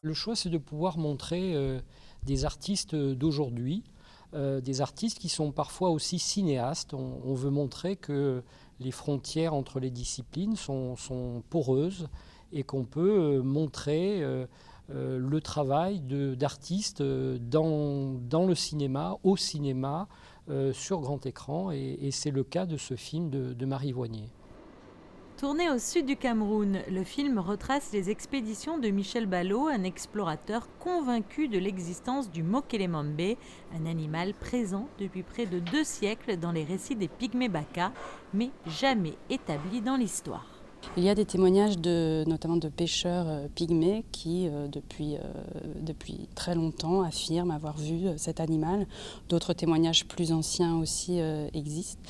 Le choix, c'est de pouvoir montrer des artistes d'aujourd'hui, des artistes qui sont parfois aussi cinéastes. On veut montrer que les frontières entre les disciplines sont poreuses et qu'on peut montrer le travail d'artistes dans le cinéma, au cinéma, sur grand écran. Et c'est le cas de ce film de Marie Voignet. Tourné au sud du Cameroun, le film retrace les expéditions de Michel Ballot, un explorateur convaincu de l'existence du Mokele-Mbembe, un animal présent depuis près de 2 siècles dans les récits des Pygmées Baka, mais jamais établi dans l'histoire. Il y a des témoignages notamment de pêcheurs pygmées qui, depuis très longtemps, affirment avoir vu cet animal. D'autres témoignages plus anciens aussi existent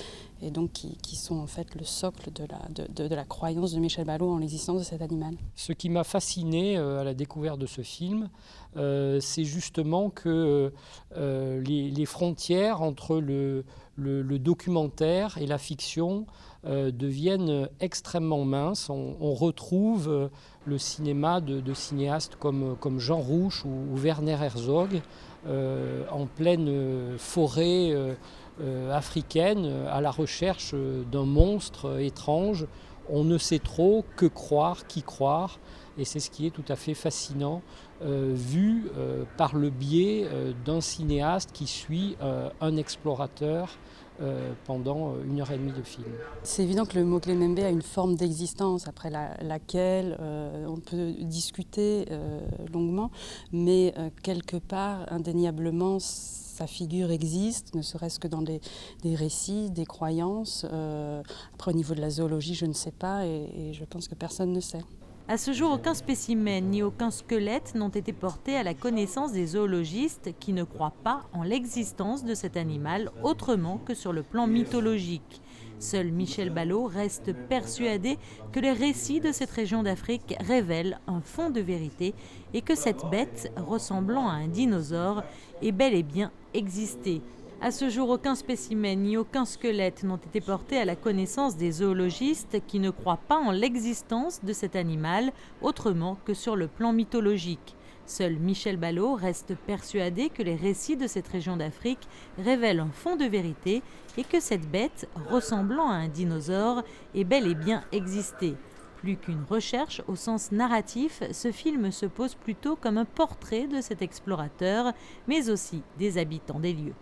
et donc qui sont en fait le socle de la croyance de Michel Ballot en l'existence de cet animal. Ce qui m'a fasciné à la découverte de ce film, c'est justement que les frontières entre le documentaire et la fiction deviennent extrêmement minces. On retrouve le cinéma de cinéastes comme Jean Rouch ou Werner Herzog en pleine forêt africaine à la recherche d'un monstre étrange. On ne sait trop que croire, qui croire, et c'est ce qui est tout à fait fascinant, vu par le biais d'un cinéaste qui suit un explorateur pendant 1h30 de film. C'est évident que le Mokele-Mbembe a une forme d'existence après laquelle on peut discuter longuement, mais quelque part, indéniablement, sa figure existe, ne serait-ce que dans des récits, des croyances. Après, au niveau de la zoologie, je ne sais pas et je pense que personne ne sait. À ce jour, aucun spécimen ni aucun squelette n'ont été portés à la connaissance des zoologistes qui ne croient pas en l'existence de cet animal autrement que sur le plan mythologique. Seul Michel Ballot reste persuadé que les récits de cette région d'Afrique révèlent un fond de vérité et que cette bête, ressemblant à un dinosaure, est bel et bien existé. À ce jour, aucun spécimen ni aucun squelette n'ont été portés à la connaissance des zoologistes qui ne croient pas en l'existence de cet animal autrement que sur le plan mythologique. Seul Michel Ballot reste persuadé que les récits de cette région d'Afrique révèlent un fond de vérité et que cette bête, ressemblant à un dinosaure, est bel et bien existé. Plus qu'une recherche au sens narratif, ce film se pose plutôt comme un portrait de cet explorateur, mais aussi des habitants des lieux.